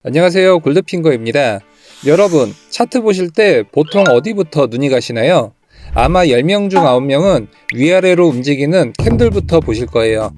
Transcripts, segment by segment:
안녕하세요, 골드핑거입니다. 여러분, 차트 보실 때 보통 어디부터 눈이 가시나요? 아마 10명 중 9명은 위아래로 움직이는 캔들부터 보실 거예요.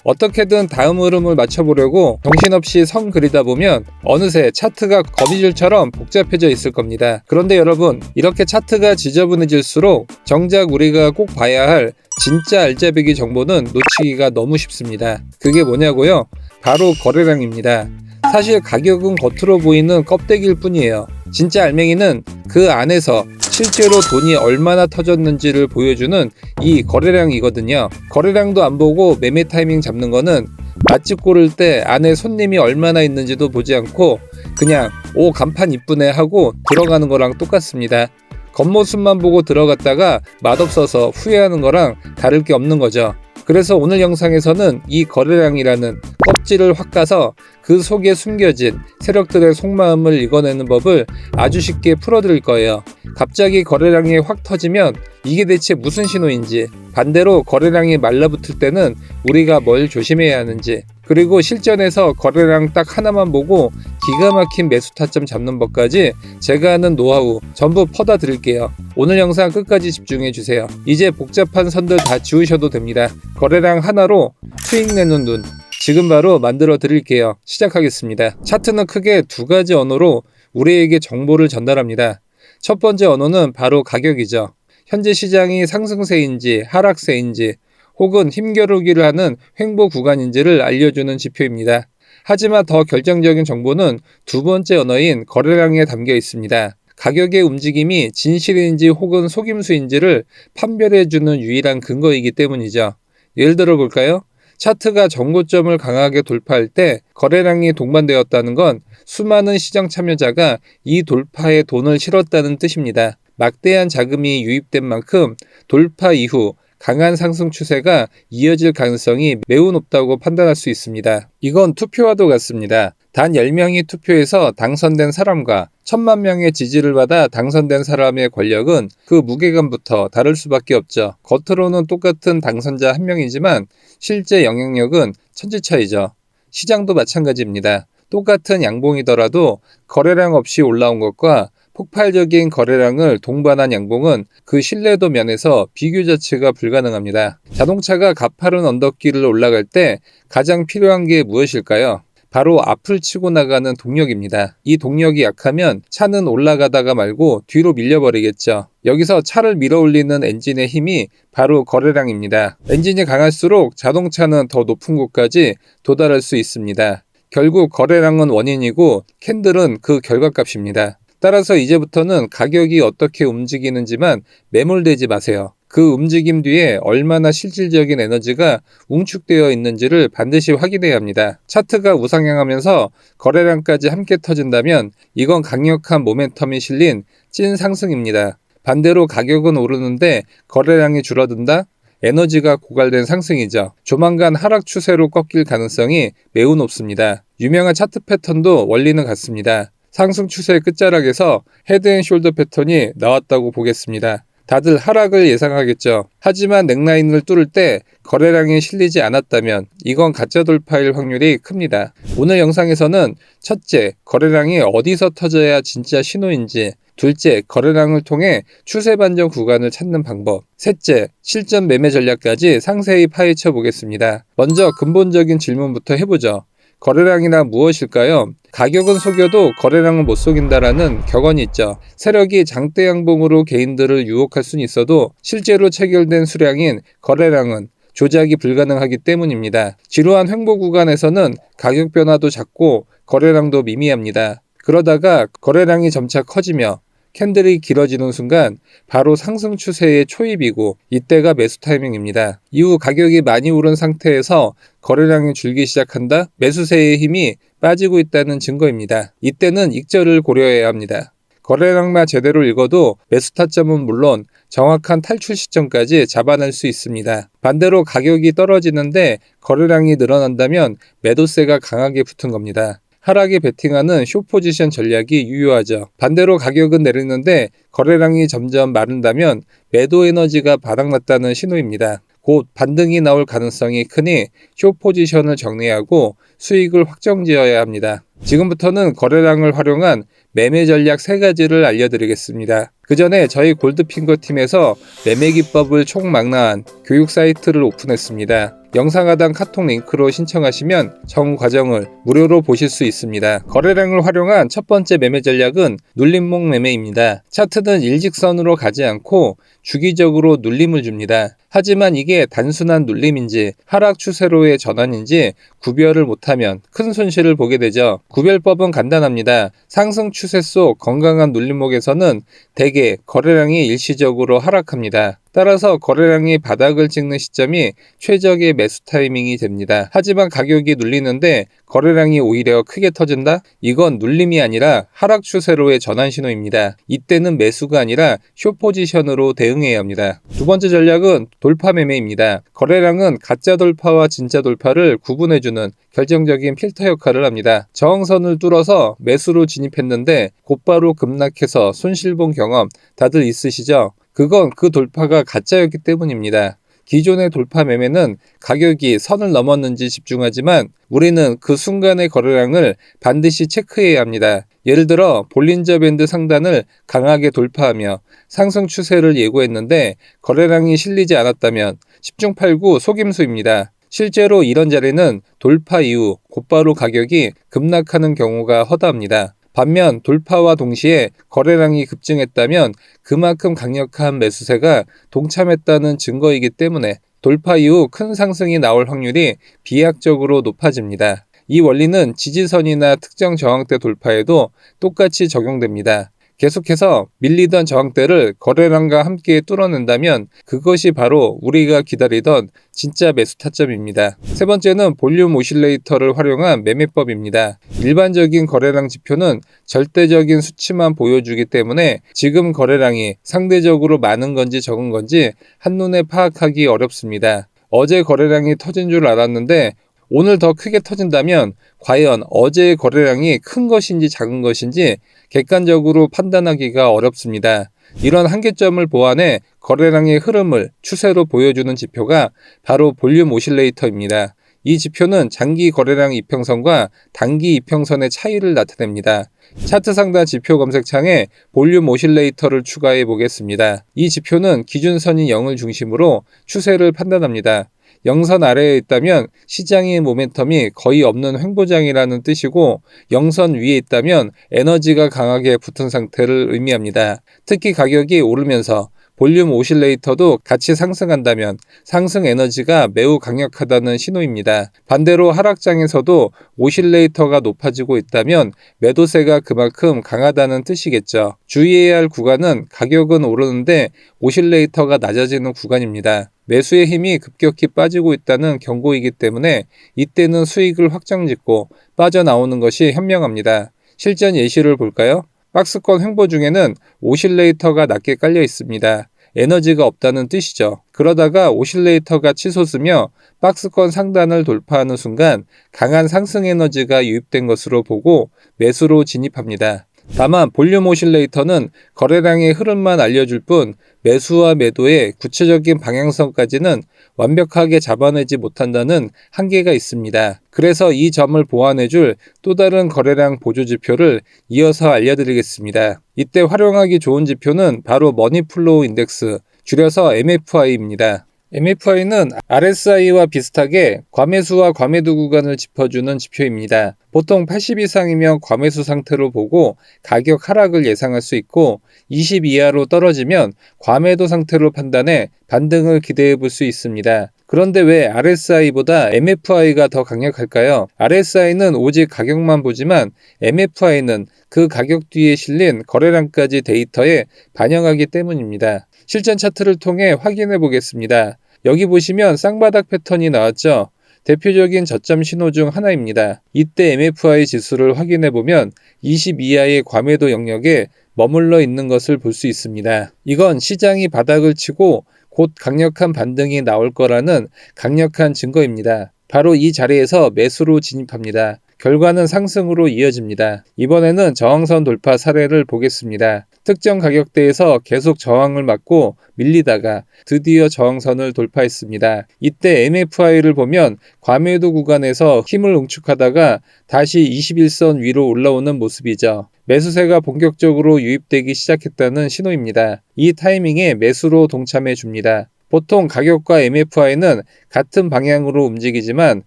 어떻게든 다음 흐름을 맞춰보려고 정신없이 선 그리다 보면 어느새 차트가 거미줄처럼 복잡해져 있을 겁니다. 그런데 여러분, 이렇게 차트가 지저분해질수록 정작 우리가 꼭 봐야 할 진짜 알짜배기 정보는 놓치기가 너무 쉽습니다. 그게 뭐냐고요? 바로 거래량입니다. 사실 가격은 겉으로 보이는 껍데기일 뿐이에요. 진짜 알맹이는 그 안에서 실제로 돈이 얼마나 터졌는지를 보여주는 이 거래량이거든요. 거래량도 안 보고 매매 타이밍 잡는 거는 맛집 고를 때 안에 손님이 얼마나 있는지도 보지 않고 그냥 오 간판 이쁘네 하고 들어가는 거랑 똑같습니다. 겉모습만 보고 들어갔다가 맛없어서 후회하는 거랑 다를 게 없는 거죠. 그래서 오늘 영상에서는 이 거래량이라는 껍질을 확 까서 그 속에 숨겨진 세력들의 속마음을 읽어내는 법을 아주 쉽게 풀어드릴 거예요. 갑자기 거래량이 확 터지면 이게 대체 무슨 신호인지, 반대로 거래량이 말라붙을 때는 우리가 뭘 조심해야 하는지, 그리고 실전에서 거래량 딱 하나만 보고 기가 막힌 매수 타점 잡는 법까지 제가 아는 노하우 전부 퍼다 드릴게요. 오늘 영상 끝까지 집중해 주세요. 이제 복잡한 선들 다 지우셔도 됩니다. 거래량 하나로 수익 내는 눈 지금 바로 만들어 드릴게요. 시작하겠습니다. 차트는 크게 두 가지 언어로 우리에게 정보를 전달합니다. 첫 번째 언어는 바로 가격이죠. 현재 시장이 상승세인지 하락세인지 혹은 힘겨루기를 하는 횡보 구간인지를 알려주는 지표입니다. 하지만 더 결정적인 정보는 두 번째 언어인 거래량에 담겨 있습니다. 가격의 움직임이 진실인지 혹은 속임수인지를 판별해주는 유일한 근거이기 때문이죠. 예를 들어 볼까요? 차트가 정고점을 강하게 돌파할 때 거래량이 동반되었다는 건 수많은 시장 참여자가 이 돌파에 돈을 실었다는 뜻입니다. 막대한 자금이 유입된 만큼 돌파 이후 강한 상승 추세가 이어질 가능성이 매우 높다고 판단할 수 있습니다. 이건 투표와도 같습니다. 단 10명이 투표해서 당선된 사람과 1000만 명의 지지를 받아 당선된 사람의 권력은 그 무게감부터 다를 수밖에 없죠. 겉으로는 똑같은 당선자 한 명이지만 실제 영향력은 천지차이죠. 시장도 마찬가지입니다. 똑같은 양봉이더라도 거래량 없이 올라온 것과 폭발적인 거래량을 동반한 양봉은 그 신뢰도 면에서 비교 자체가 불가능합니다. 자동차가 가파른 언덕길을 올라갈 때 가장 필요한 게 무엇일까요? 바로 앞을 치고 나가는 동력입니다. 이 동력이 약하면 차는 올라가다가 말고 뒤로 밀려버리겠죠. 여기서 차를 밀어올리는 엔진의 힘이 바로 거래량입니다. 엔진이 강할수록 자동차는 더 높은 곳까지 도달할 수 있습니다. 결국 거래량은 원인이고 캔들은 그 결과값입니다. 따라서 이제부터는 가격이 어떻게 움직이는지만 매몰되지 마세요. 그 움직임 뒤에 얼마나 실질적인 에너지가 웅축되어 있는지를 반드시 확인해야 합니다. 차트가 우상향하면서 거래량까지 함께 터진다면 이건 강력한 모멘텀이 실린 찐 상승입니다. 반대로 가격은 오르는데 거래량이 줄어든다? 에너지가 고갈된 상승이죠. 조만간 하락 추세로 꺾일 가능성이 매우 높습니다. 유명한 차트 패턴도 원리는 같습니다. 상승 추세의 끝자락에서 헤드앤숄더 패턴이 나왔다고 보겠습니다. 다들 하락을 예상하겠죠. 하지만 넥라인을 뚫을 때 거래량이 실리지 않았다면 이건 가짜 돌파일 확률이 큽니다. 오늘 영상에서는 첫째, 거래량이 어디서 터져야 진짜 신호인지, 둘째, 거래량을 통해 추세 반전 구간을 찾는 방법, 셋째, 실전 매매 전략까지 상세히 파헤쳐 보겠습니다. 먼저 근본적인 질문부터 해보죠. 거래량이란 무엇일까요? 가격은 속여도 거래량은 못 속인다라는 격언이 있죠. 세력이 장대 양봉으로 개인들을 유혹할 수는 있어도 실제로 체결된 수량인 거래량은 조작이 불가능하기 때문입니다. 지루한 횡보 구간에서는 가격 변화도 작고 거래량도 미미합니다. 그러다가 거래량이 점차 커지며 캔들이 길어지는 순간 바로 상승 추세의 초입이고 이때가 매수 타이밍입니다. 이후 가격이 많이 오른 상태에서 거래량이 줄기 시작한다? 매수세의 힘이 빠지고 있다는 증거입니다. 이때는 익절을 고려해야 합니다. 거래량만 제대로 읽어도 매수 타점은 물론 정확한 탈출 시점까지 잡아낼 수 있습니다. 반대로 가격이 떨어지는데 거래량이 늘어난다면 매도세가 강하게 붙은 겁니다. 하락에 베팅하는 숏포지션 전략이 유효하죠. 반대로 가격은 내리는데 거래량이 점점 마른다면 매도 에너지가 바닥났다는 신호입니다. 곧 반등이 나올 가능성이 크니 숏포지션을 정리하고 수익을 확정지어야 합니다. 지금부터는 거래량을 활용한 매매 전략 3가지를 알려드리겠습니다. 그 전에 저희 골드핑거 팀에서 매매 기법을 총망라한 교육 사이트를 오픈했습니다. 영상 하단 카톡 링크로 신청하시면 전 과정을 무료로 보실 수 있습니다. 거래량을 활용한 첫 번째 매매 전략은 눌림목 매매입니다. 차트는 일직선으로 가지 않고 주기적으로 눌림을 줍니다. 하지만 이게 단순한 눌림인지 하락 추세로의 전환인지 구별을 못하면 큰 손실을 보게 되죠. 구별법은 간단합니다. 상승 추세 속 건강한 눌림목에서는 대개 거래량이 일시적으로 하락합니다. 따라서 거래량이 바닥을 찍는 시점이 최적의 매수 타이밍이 됩니다. 하지만 가격이 눌리는데 거래량이 오히려 크게 터진다? 이건 눌림이 아니라 하락 추세로의 전환 신호입니다. 이때는 매수가 아니라 숏 포지션으로 대응해야 합니다. 두 번째 전략은 돌파 매매입니다. 거래량은 가짜 돌파와 진짜 돌파를 구분해주는 결정적인 필터 역할을 합니다. 저항선을 뚫어서 매수로 진입했는데 곧바로 급락해서 손실 본 경험 다들 있으시죠? 그건 그 돌파가 가짜였기 때문입니다. 기존의 돌파 매매는 가격이 선을 넘었는지 집중하지만 우리는 그 순간의 거래량을 반드시 체크해야 합니다. 예를 들어 볼린저 밴드 상단을 강하게 돌파하며 상승 추세를 예고했는데 거래량이 실리지 않았다면 10중 8구 속임수입니다. 실제로 이런 자리는 돌파 이후 곧바로 가격이 급락하는 경우가 허다합니다. 반면 돌파와 동시에 거래량이 급증했다면 그만큼 강력한 매수세가 동참했다는 증거이기 때문에 돌파 이후 큰 상승이 나올 확률이 비약적으로 높아집니다. 이 원리는 지지선이나 특정 저항대 돌파에도 똑같이 적용됩니다. 계속해서 밀리던 저항대를 거래량과 함께 뚫어낸다면 그것이 바로 우리가 기다리던 진짜 매수 타점입니다. 세 번째는 볼륨 오실레이터를 활용한 매매법입니다. 일반적인 거래량 지표는 절대적인 수치만 보여주기 때문에 지금 거래량이 상대적으로 많은 건지 적은 건지 한눈에 파악하기 어렵습니다. 어제 거래량이 터진 줄 알았는데 오늘 더 크게 터진다면 과연 어제의 거래량이 큰 것인지 작은 것인지 객관적으로 판단하기가 어렵습니다. 이런 한계점을 보완해 거래량의 흐름을 추세로 보여주는 지표가 바로 볼륨 오실레이터입니다. 이 지표는 장기 거래량 이평선과 단기 이평선의 차이를 나타냅니다. 차트 상단 지표 검색창에 볼륨 오실레이터를 추가해 보겠습니다. 이 지표는 기준선인 0을 중심으로 추세를 판단합니다. 0선 아래에 있다면 시장의 모멘텀이 거의 없는 횡보장이라는 뜻이고 0선 위에 있다면 에너지가 강하게 붙은 상태를 의미합니다. 특히 가격이 오르면서 볼륨 오실레이터도 같이 상승한다면 상승 에너지가 매우 강력하다는 신호입니다. 반대로 하락장에서도 오실레이터가 높아지고 있다면 매도세가 그만큼 강하다는 뜻이겠죠. 주의해야 할 구간은 가격은 오르는데 오실레이터가 낮아지는 구간입니다. 매수의 힘이 급격히 빠지고 있다는 경고이기 때문에 이때는 수익을 확정짓고 빠져나오는 것이 현명합니다. 실전 예시를 볼까요? 박스권 횡보 중에는 오실레이터가 낮게 깔려 있습니다. 에너지가 없다는 뜻이죠. 그러다가 오실레이터가 치솟으며 박스권 상단을 돌파하는 순간 강한 상승 에너지가 유입된 것으로 보고 매수로 진입합니다. 다만 볼륨 오실레이터는 거래량의 흐름만 알려줄 뿐 매수와 매도의 구체적인 방향성까지는 완벽하게 잡아내지 못한다는 한계가 있습니다. 그래서 이 점을 보완해줄 또 다른 거래량 보조 지표를 이어서 알려드리겠습니다. 이때 활용하기 좋은 지표는 바로 머니플로우 인덱스, 줄여서 MFI입니다. MFI는 RSI와 비슷하게 과매수와 과매도 구간을 짚어주는 지표입니다. 보통 80 이상이면 과매수 상태로 보고 가격 하락을 예상할 수 있고 20 이하로 떨어지면 과매도 상태로 판단해 반등을 기대해 볼 수 있습니다. 그런데 왜 RSI보다 MFI가 더 강력할까요? RSI는 오직 가격만 보지만 MFI는 그 가격 뒤에 실린 거래량까지 데이터에 반영하기 때문입니다. 실전 차트를 통해 확인해 보겠습니다. 여기 보시면 쌍바닥 패턴이 나왔죠? 대표적인 저점 신호 중 하나입니다. 이때 MFI 지수를 확인해 보면 20 이하의 과매도 영역에 머물러 있는 것을 볼 수 있습니다. 이건 시장이 바닥을 치고 곧 강력한 반등이 나올 거라는 강력한 증거입니다. 바로 이 자리에서 매수로 진입합니다. 결과는 상승으로 이어집니다. 이번에는 저항선 돌파 사례를 보겠습니다. 특정 가격대에서 계속 저항을 맞고 밀리다가 드디어 저항선을 돌파했습니다. 이때 MFI를 보면 과매도 구간에서 힘을 응축하다가 다시 21선 위로 올라오는 모습이죠. 매수세가 본격적으로 유입되기 시작했다는 신호입니다. 이 타이밍에 매수로 동참해 줍니다. 보통 가격과 MFI는 같은 방향으로 움직이지만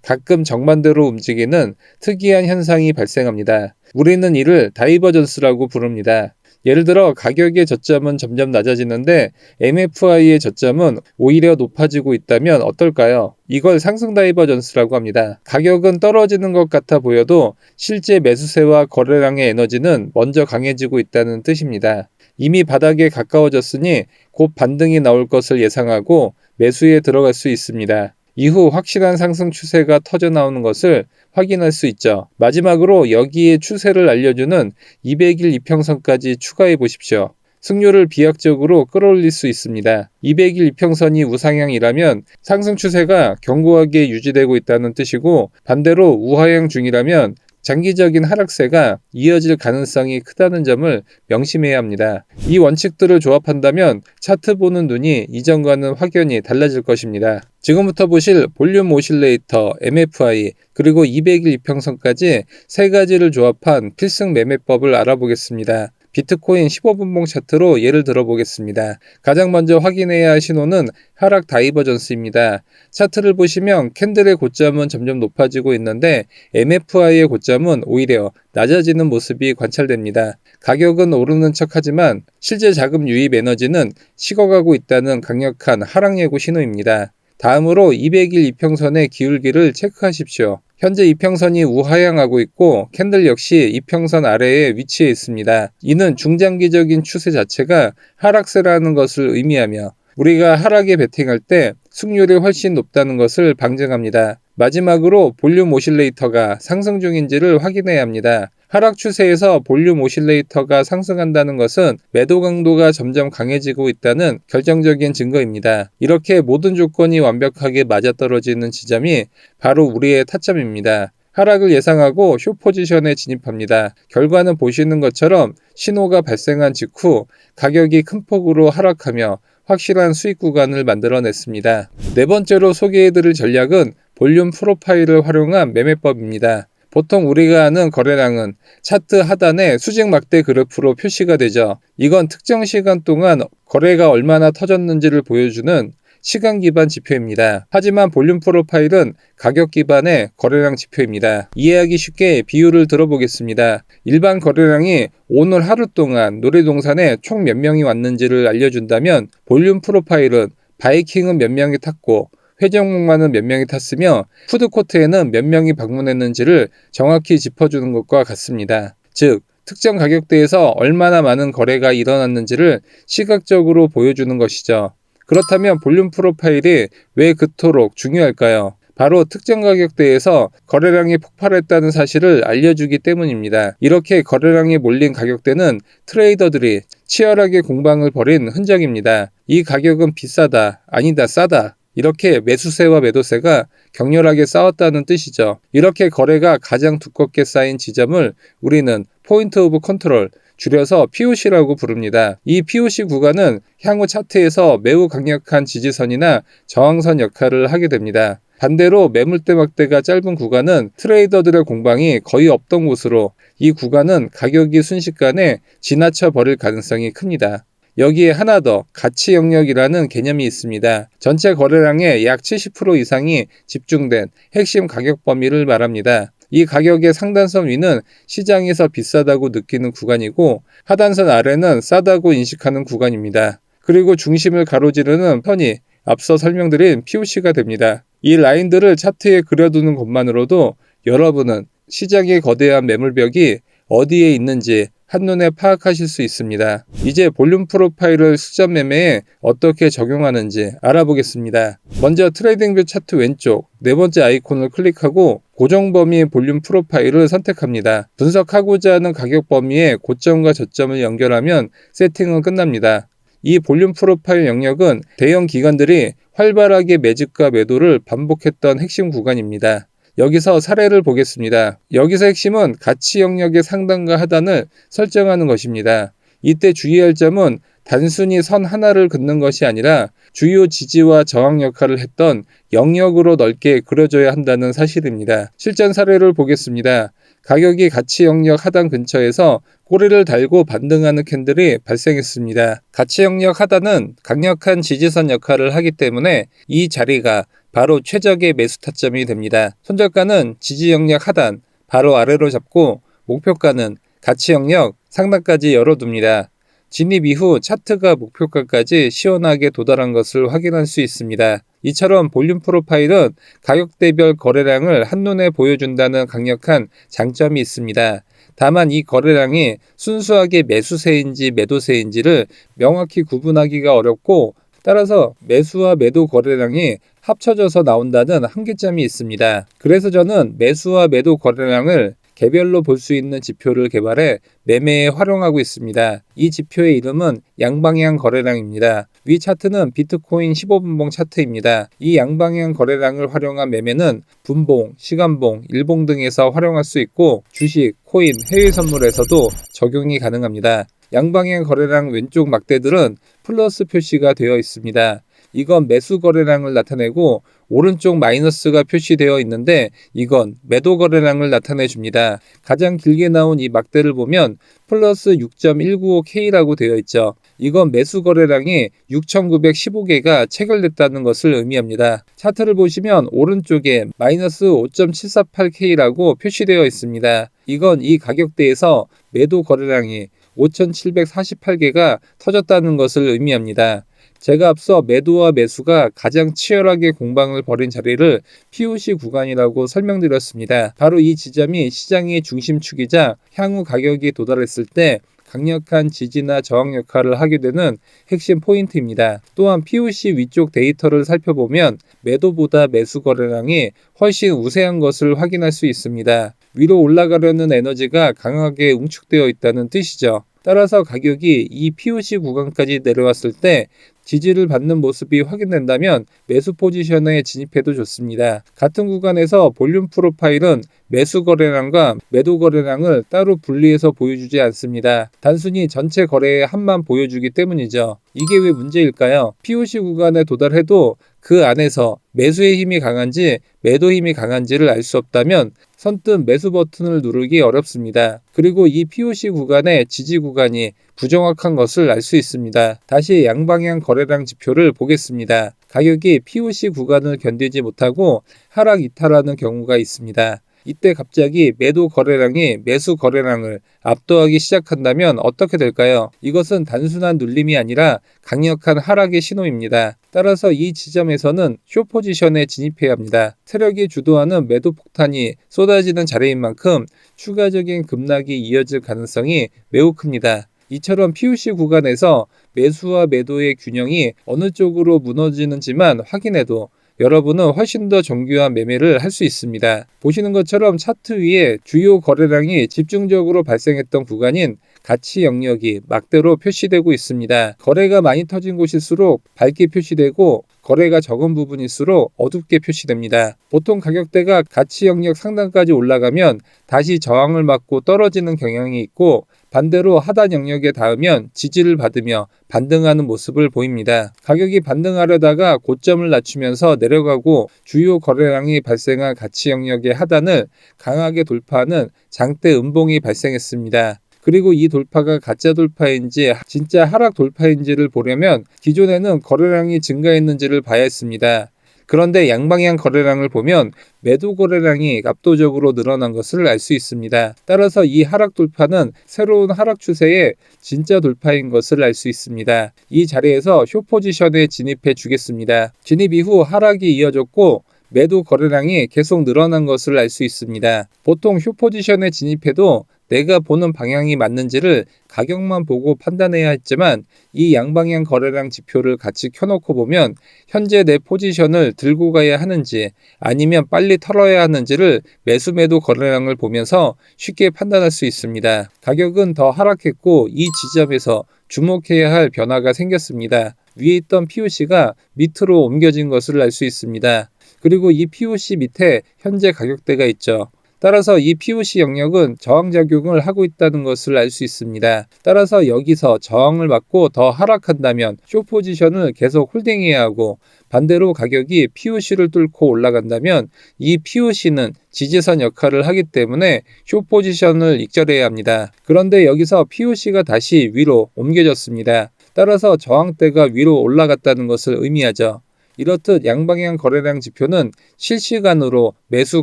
가끔 정반대로 움직이는 특이한 현상이 발생합니다. 우리는 이를 다이버전스라고 부릅니다. 예를 들어 가격의 저점은 점점 낮아지는데 MFI의 저점은 오히려 높아지고 있다면 어떨까요? 이걸 상승 다이버전스라고 합니다. 가격은 떨어지는 것 같아 보여도 실제 매수세와 거래량의 에너지는 먼저 강해지고 있다는 뜻입니다. 이미 바닥에 가까워졌으니 곧 반등이 나올 것을 예상하고 매수에 들어갈 수 있습니다. 이후 확실한 상승 추세가 터져 나오는 것을 확인할 수 있죠. 마지막으로 여기에 추세를 알려주는 200일 이평선까지 추가해 보십시오. 승률을 비약적으로 끌어올릴 수 있습니다. 200일 이평선이 우상향이라면 상승 추세가 견고하게 유지되고 있다는 뜻이고 반대로 우하향 중이라면 장기적인 하락세가 이어질 가능성이 크다는 점을 명심해야 합니다. 이 원칙들을 조합한다면 차트 보는 눈이 이전과는 확연히 달라질 것입니다. 지금부터 보실 볼륨 오실레이터, MFI, 그리고 200일 이평선까지 세 가지를 조합한 필승 매매법을 알아보겠습니다. 비트코인 15분봉 차트로 예를 들어보겠습니다. 가장 먼저 확인해야 할 신호는 하락 다이버전스입니다. 차트를 보시면 캔들의 고점은 점점 높아지고 있는데 MFI의 고점은 오히려 낮아지는 모습이 관찰됩니다. 가격은 오르는 척하지만 실제 자금 유입 에너지는 식어가고 있다는 강력한 하락 예고 신호입니다. 다음으로 200일 이평선의 기울기를 체크하십시오. 현재 이평선이 우하향하고 있고 캔들 역시 이평선 아래에 위치해 있습니다. 이는 중장기적인 추세 자체가 하락세라는 것을 의미하며 우리가 하락에 베팅할 때 승률이 훨씬 높다는 것을 방증합니다. 마지막으로 볼륨 오실레이터가 상승 중인지를 확인해야 합니다. 하락 추세에서 볼륨 오실레이터가 상승한다는 것은 매도 강도가 점점 강해지고 있다는 결정적인 증거입니다. 이렇게 모든 조건이 완벽하게 맞아떨어지는 지점이 바로 우리의 타점입니다. 하락을 예상하고 숏 포지션에 진입합니다. 결과는 보시는 것처럼 신호가 발생한 직후 가격이 큰 폭으로 하락하며 확실한 수익 구간을 만들어냈습니다. 네 번째로 소개해드릴 전략은 볼륨 프로파일을 활용한 매매법입니다. 보통 우리가 아는 거래량은 차트 하단에 수직 막대 그래프로 표시가 되죠. 이건 특정 시간 동안 거래가 얼마나 터졌는지를 보여주는 시간 기반 지표입니다. 하지만 볼륨 프로파일은 가격 기반의 거래량 지표입니다. 이해하기 쉽게 비유를 들어보겠습니다. 일반 거래량이 오늘 하루 동안 놀이동산에 총 몇 명이 왔는지를 알려준다면 볼륨 프로파일은 바이킹은 몇 명이 탔고 회전목마는 몇 명이 탔으며 푸드코트에는 몇 명이 방문했는지를 정확히 짚어주는 것과 같습니다. 즉, 특정 가격대에서 얼마나 많은 거래가 일어났는지를 시각적으로 보여주는 것이죠. 그렇다면 볼륨 프로파일이 왜 그토록 중요할까요? 바로 특정 가격대에서 거래량이 폭발했다는 사실을 알려주기 때문입니다. 이렇게 거래량이 몰린 가격대는 트레이더들이 치열하게 공방을 벌인 흔적입니다. 이 가격은 비싸다, 아니다, 싸다. 이렇게 매수세와 매도세가 격렬하게 싸웠다는 뜻이죠. 이렇게 거래가 가장 두껍게 쌓인 지점을 우리는 포인트 오브 컨트롤, 줄여서 POC라고 부릅니다. 이 POC 구간은 향후 차트에서 매우 강력한 지지선이나 저항선 역할을 하게 됩니다. 반대로 매물대 막대가 짧은 구간은 트레이더들의 공방이 거의 없던 곳으로 이 구간은 가격이 순식간에 지나쳐 버릴 가능성이 큽니다. 여기에 하나 더 가치 영역이라는 개념이 있습니다. 전체 거래량의 약 70% 이상이 집중된 핵심 가격 범위를 말합니다. 이 가격의 상단선 위는 시장에서 비싸다고 느끼는 구간이고 하단선 아래는 싸다고 인식하는 구간입니다. 그리고 중심을 가로지르는 편이 앞서 설명드린 POC가 됩니다. 이 라인들을 차트에 그려두는 것만으로도 여러분은 시장의 거대한 매물벽이 어디에 있는지 한눈에 파악하실 수 있습니다. 이제 볼륨 프로파일을 수전 매매에 어떻게 적용하는지 알아보겠습니다. 먼저 트레이딩뷰 차트 왼쪽 네 번째 아이콘을 클릭하고 고정 범위 볼륨 프로파일을 선택합니다. 분석하고자 하는 가격 범위에 고점과 저점을 연결하면 세팅은 끝납니다. 이 볼륨 프로파일 영역은 대형 기관들이 활발하게 매집과 매도를 반복했던 핵심 구간입니다. 여기서 사례를 보겠습니다. 여기서 핵심은 가치 영역의 상단과 하단을 설정하는 것입니다. 이때 주의할 점은 단순히 선 하나를 긋는 것이 아니라 주요 지지와 저항 역할을 했던 영역으로 넓게 그려져야 한다는 사실입니다. 실전 사례를 보겠습니다. 가격이 가치 영역 하단 근처에서 꼬리를 달고 반등하는 캔들이 발생했습니다. 가치 영역 하단은 강력한 지지선 역할을 하기 때문에 이 자리가 바로 최적의 매수 타점이 됩니다. 손절가는 지지 영역 하단 바로 아래로 잡고 목표가는 가치 영역 상단까지 열어둡니다. 진입 이후 차트가 목표가까지 시원하게 도달한 것을 확인할 수 있습니다. 이처럼 볼륨 프로파일은 가격대별 거래량을 한눈에 보여준다는 강력한 장점이 있습니다. 다만 이 거래량이 순수하게 매수세인지 매도세인지를 명확히 구분하기가 어렵고 따라서 매수와 매도 거래량이 합쳐져서 나온다는 한계점이 있습니다. 그래서 저는 매수와 매도 거래량을 개별로 볼 수 있는 지표를 개발해 매매에 활용하고 있습니다. 이 지표의 이름은 양방향 거래량입니다. 위 차트는 비트코인 15분봉 차트입니다. 이 양방향 거래량을 활용한 매매는 분봉, 시간봉, 일봉 등에서 활용할 수 있고 주식, 코인, 해외 선물에서도 적용이 가능합니다. 양방향 거래량 왼쪽 막대들은 플러스 표시가 되어 있습니다. 이건 매수 거래량을 나타내고 오른쪽 마이너스가 표시되어 있는데 이건 매도 거래량을 나타내 줍니다. 가장 길게 나온 이 막대를 보면 플러스 6.195K라고 되어 있죠. 이건 매수 거래량이 6,915개가 체결됐다는 것을 의미합니다. 차트를 보시면 오른쪽에 마이너스 5.748K라고 표시되어 있습니다. 이건 이 가격대에서 매도 거래량이 5,748개가 터졌다는 것을 의미합니다. 제가 앞서 매도와 매수가 가장 치열하게 공방을 벌인 자리를 POC 구간이라고 설명드렸습니다. 바로 이 지점이 시장의 중심축이자 향후 가격이 도달했을 때 강력한 지지나 저항 역할을 하게 되는 핵심 포인트입니다. 또한 POC 위쪽 데이터를 살펴보면 매도보다 매수 거래량이 훨씬 우세한 것을 확인할 수 있습니다. 위로 올라가려는 에너지가 강하게 응축되어 있다는 뜻이죠. 따라서 가격이 이 POC 구간까지 내려왔을 때 지지를 받는 모습이 확인된다면 매수 포지션에 진입해도 좋습니다. 같은 구간에서 볼륨 프로파일은 매수 거래량과 매도 거래량을 따로 분리해서 보여주지 않습니다. 단순히 전체 거래의 합만 보여주기 때문이죠. 이게 왜 문제일까요? POC 구간에 도달해도 그 안에서 매수의 힘이 강한지 매도 힘이 강한지를 알 수 없다면 선뜻 매수 버튼을 누르기 어렵습니다. 그리고 이 POC 구간의 지지 구간이 부정확한 것을 알 수 있습니다. 다시 양방향 거래량 지표를 보겠습니다. 가격이 POC 구간을 견디지 못하고 하락 이탈하는 경우가 있습니다. 이때 갑자기 매도 거래량이 매수 거래량을 압도하기 시작한다면 어떻게 될까요? 이것은 단순한 눌림이 아니라 강력한 하락의 신호입니다. 따라서 이 지점에서는 숏 포지션에 진입해야 합니다. 세력이 주도하는 매도 폭탄이 쏟아지는 자리인 만큼 추가적인 급락이 이어질 가능성이 매우 큽니다. 이처럼 POC 구간에서 매수와 매도의 균형이 어느 쪽으로 무너지는지만 확인해도 여러분은 훨씬 더 정교한 매매를 할 수 있습니다. 보시는 것처럼 차트 위에 주요 거래량이 집중적으로 발생했던 구간인 가치 영역이 막대로 표시되고 있습니다. 거래가 많이 터진 곳일수록 밝게 표시되고 거래가 적은 부분일수록 어둡게 표시됩니다. 보통 가격대가 가치 영역 상단까지 올라가면 다시 저항을 맞고 떨어지는 경향이 있고 반대로 하단 영역에 닿으면 지지를 받으며 반등하는 모습을 보입니다. 가격이 반등하려다가 고점을 낮추면서 내려가고 주요 거래량이 발생한 가치 영역의 하단을 강하게 돌파하는 장대 음봉이 발생했습니다. 그리고 이 돌파가 가짜 돌파인지 진짜 하락 돌파인지를 보려면 기존에는 거래량이 증가했는지를 봐야 했습니다. 그런데 양방향 거래량을 보면 매도 거래량이 압도적으로 늘어난 것을 알 수 있습니다. 따라서 이 하락 돌파는 새로운 하락 추세의 진짜 돌파인 것을 알 수 있습니다. 이 자리에서 숏 포지션에 진입해 주겠습니다. 진입 이후 하락이 이어졌고 매도 거래량이 계속 늘어난 것을 알 수 있습니다. 보통 숏 포지션에 진입해도 내가 보는 방향이 맞는지를 가격만 보고 판단해야 했지만 이 양방향 거래량 지표를 같이 켜놓고 보면 현재 내 포지션을 들고 가야 하는지 아니면 빨리 털어야 하는지를 매수 매도 거래량을 보면서 쉽게 판단할 수 있습니다. 가격은 더 하락했고 이 지점에서 주목해야 할 변화가 생겼습니다. 위에 있던 POC가 밑으로 옮겨진 것을 알 수 있습니다. 그리고 이 POC 밑에 현재 가격대가 있죠. 따라서 이 POC 영역은 저항작용을 하고 있다는 것을 알 수 있습니다. 따라서 여기서 저항을 받고 더 하락한다면 숏 포지션을 계속 홀딩해야 하고, 반대로 가격이 POC를 뚫고 올라간다면 이 POC는 지지선 역할을 하기 때문에 숏 포지션을 익절해야 합니다. 그런데 여기서 POC가 다시 위로 옮겨졌습니다. 따라서 저항대가 위로 올라갔다는 것을 의미하죠. 이렇듯 양방향 거래량 지표는 실시간으로 매수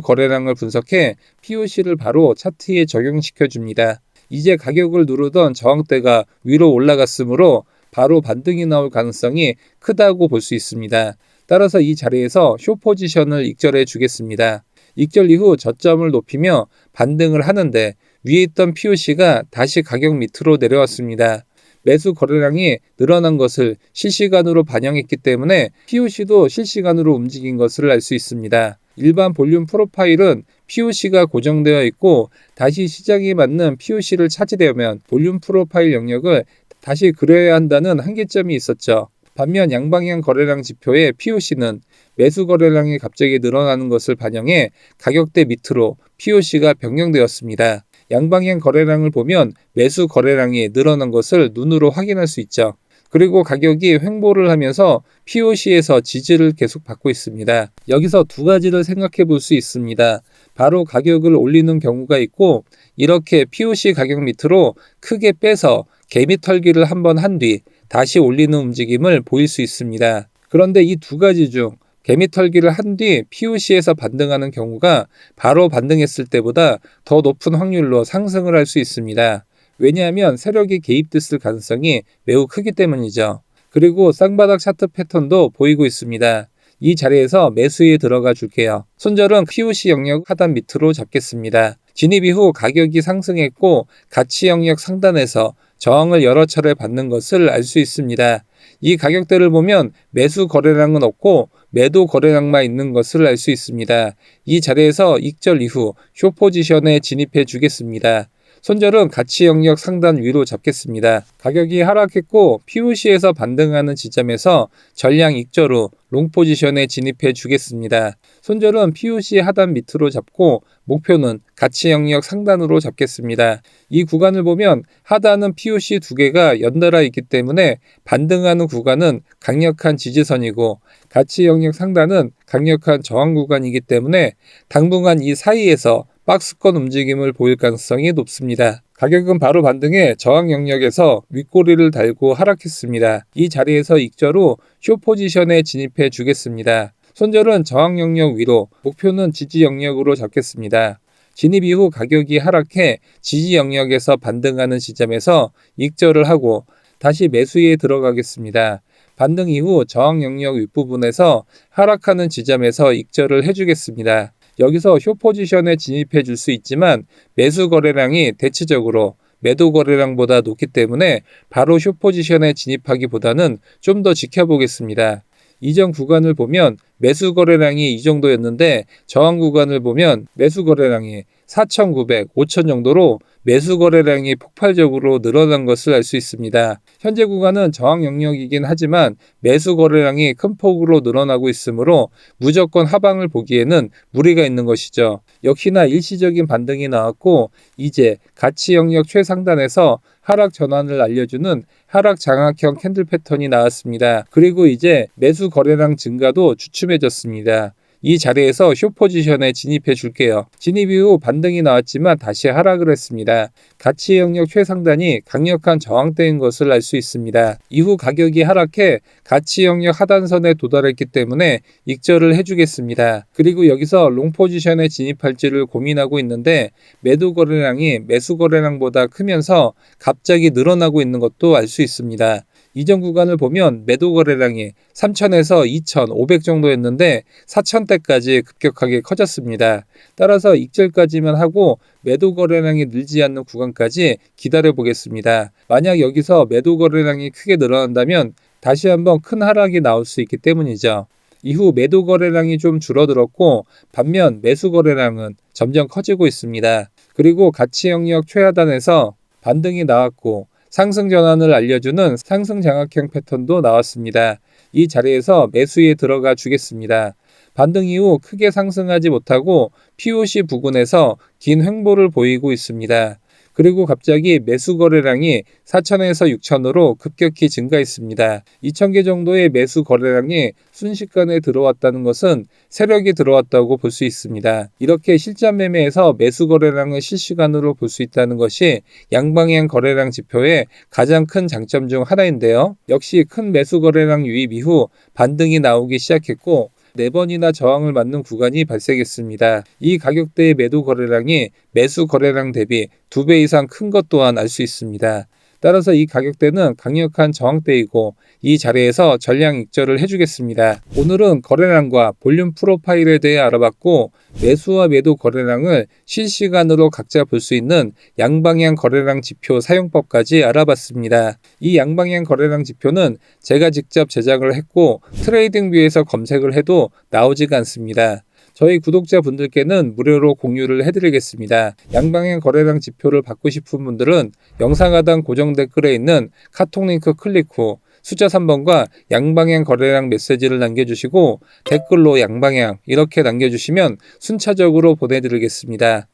거래량을 분석해 POC를 바로 차트에 적용시켜 줍니다. 이제 가격을 누르던 저항대가 위로 올라갔으므로 바로 반등이 나올 가능성이 크다고 볼 수 있습니다. 따라서 이 자리에서 숏 포지션을 익절해 주겠습니다. 익절 이후 저점을 높이며 반등을 하는데 위에 있던 POC가 다시 가격 밑으로 내려왔습니다. 매수 거래량이 늘어난 것을 실시간으로 반영했기 때문에 POC도 실시간으로 움직인 것을 알 수 있습니다. 일반 볼륨 프로파일은 POC가 고정되어 있고 다시 시장에 맞는 POC를 찾으려면 볼륨 프로파일 영역을 다시 그려야 한다는 한계점이 있었죠. 반면 양방향 거래량 지표의 POC는 매수 거래량이 갑자기 늘어나는 것을 반영해 가격대 밑으로 POC가 변경되었습니다. 양방향 거래량을 보면 매수 거래량이 늘어난 것을 눈으로 확인할 수 있죠. 그리고 가격이 횡보를 하면서 POC에서 지지를 계속 받고 있습니다. 여기서 두 가지를 생각해 볼 수 있습니다. 바로 가격을 올리는 경우가 있고, 이렇게 POC 가격 밑으로 크게 빼서 개미 털기를 한번 한 뒤 다시 올리는 움직임을 보일 수 있습니다. 그런데 이 두 가지 중 개미 털기를 한 뒤 POC에서 반등하는 경우가 바로 반등했을 때보다 더 높은 확률로 상승을 할 수 있습니다. 왜냐하면 세력이 개입됐을 가능성이 매우 크기 때문이죠. 그리고 쌍바닥 차트 패턴도 보이고 있습니다. 이 자리에서 매수에 들어가 줄게요. 손절은 POC 영역 하단 밑으로 잡겠습니다. 진입 이후 가격이 상승했고 가치 영역 상단에서 저항을 여러 차례 받는 것을 알 수 있습니다. 이 가격대를 보면 매수 거래량은 없고 매도 거래량만 있는 것을 알 수 있습니다. 이 자리에서 익절 이후 숏 포지션에 진입해 주겠습니다. 손절은 가치 영역 상단 위로 잡겠습니다. 가격이 하락했고 POC에서 반등하는 지점에서 전량 익절 후 롱 포지션에 진입해 주겠습니다. 손절은 POC 하단 밑으로 잡고 목표는 가치 영역 상단으로 잡겠습니다. 이 구간을 보면 하단은 POC 두 개가 연달아 있기 때문에 반등하는 구간은 강력한 지지선이고 가치 영역 상단은 강력한 저항 구간이기 때문에 당분간 이 사이에서 박스권 움직임을 보일 가능성이 높습니다. 가격은 바로 반등해 저항 영역에서 윗꼬리를 달고 하락했습니다. 이 자리에서 익절 후 숏 포지션에 진입해 주겠습니다. 손절은 저항 영역 위로, 목표는 지지 영역으로 잡겠습니다. 진입 이후 가격이 하락해 지지 영역에서 반등하는 지점에서 익절을 하고 다시 매수에 들어가겠습니다. 반등 이후 저항 영역 윗부분에서 하락하는 지점에서 익절을 해주겠습니다. 여기서 숏 포지션에 진입해 줄 수 있지만 매수 거래량이 대체적으로 매도 거래량보다 높기 때문에 바로 숏 포지션에 진입하기보다는 좀 더 지켜보겠습니다. 이전 구간을 보면 매수 거래량이 이 정도였는데 저항 구간을 보면 매수 거래량이 4,900, 5,000 정도로 매수 거래량이 폭발적으로 늘어난 것을 알 수 있습니다. 현재 구간은 저항 영역이긴 하지만 매수 거래량이 큰 폭으로 늘어나고 있으므로 무조건 하방을 보기에는 무리가 있는 것이죠. 역시나 일시적인 반등이 나왔고 이제 가치 영역 최상단에서 하락 전환을 알려주는 하락 장악형 캔들 패턴이 나왔습니다. 그리고 이제 매수 거래량 증가도 주춤해졌습니다. 이 자리에서 숏 포지션에 진입해 줄게요. 진입 이후 반등이 나왔지만 다시 하락을 했습니다. 가치 영역 최상단이 강력한 저항대인 것을 알 수 있습니다. 이후 가격이 하락해 가치 영역 하단선에 도달했기 때문에 익절을 해주겠습니다. 그리고 여기서 롱 포지션에 진입할지를 고민하고 있는데 매도 거래량이 매수 거래량보다 크면서 갑자기 늘어나고 있는 것도 알 수 있습니다. 이전 구간을 보면 매도 거래량이 3,000에서 2,500 정도였는데 4,000대까지 급격하게 커졌습니다. 따라서 익절까지만 하고 매도 거래량이 늘지 않는 구간까지 기다려 보겠습니다. 만약 여기서 매도 거래량이 크게 늘어난다면 다시 한번 큰 하락이 나올 수 있기 때문이죠. 이후 매도 거래량이 좀 줄어들었고 반면 매수 거래량은 점점 커지고 있습니다. 그리고 가치 영역 최하단에서 반등이 나왔고 상승 전환을 알려주는 상승 장악형 패턴도 나왔습니다. 이 자리에서 매수에 들어가 주겠습니다. 반등 이후 크게 상승하지 못하고 POC 부근에서 긴 횡보를 보이고 있습니다. 그리고 갑자기 매수 거래량이 4천에서 6천으로 급격히 증가했습니다. 2,000개 정도의 매수 거래량이 순식간에 들어왔다는 것은 세력이 들어왔다고 볼 수 있습니다. 이렇게 실전 매매에서 매수 거래량을 실시간으로 볼 수 있다는 것이 양방향 거래량 지표의 가장 큰 장점 중 하나인데요. 역시 큰 매수 거래량 유입 이후 반등이 나오기 시작했고 4번이나 저항을 맞는 구간이 발생했습니다. 이 가격대의 매도 거래량이 매수 거래량 대비 2배 이상 큰 것 또한 알 수 있습니다. 따라서 이 가격대는 강력한 저항대이고 이 자리에서 전량 익절을 해주겠습니다. 오늘은 거래량과 볼륨 프로파일에 대해 알아봤고 매수와 매도 거래량을 실시간으로 각자 볼 수 있는 양방향 거래량 지표 사용법까지 알아봤습니다. 이 양방향 거래량 지표는 제가 직접 제작을 했고 트레이딩뷰에서 검색을 해도 나오지가 않습니다. 저희 구독자분들께는 무료로 공유를 해드리겠습니다. 양방향 거래량 지표를 받고 싶은 분들은 영상 하단 고정 댓글에 있는 카톡 링크 클릭 후 숫자 3번과 양방향 거래량 메시지를 남겨주시고 댓글로 양방향 이렇게 남겨주시면 순차적으로 보내드리겠습니다.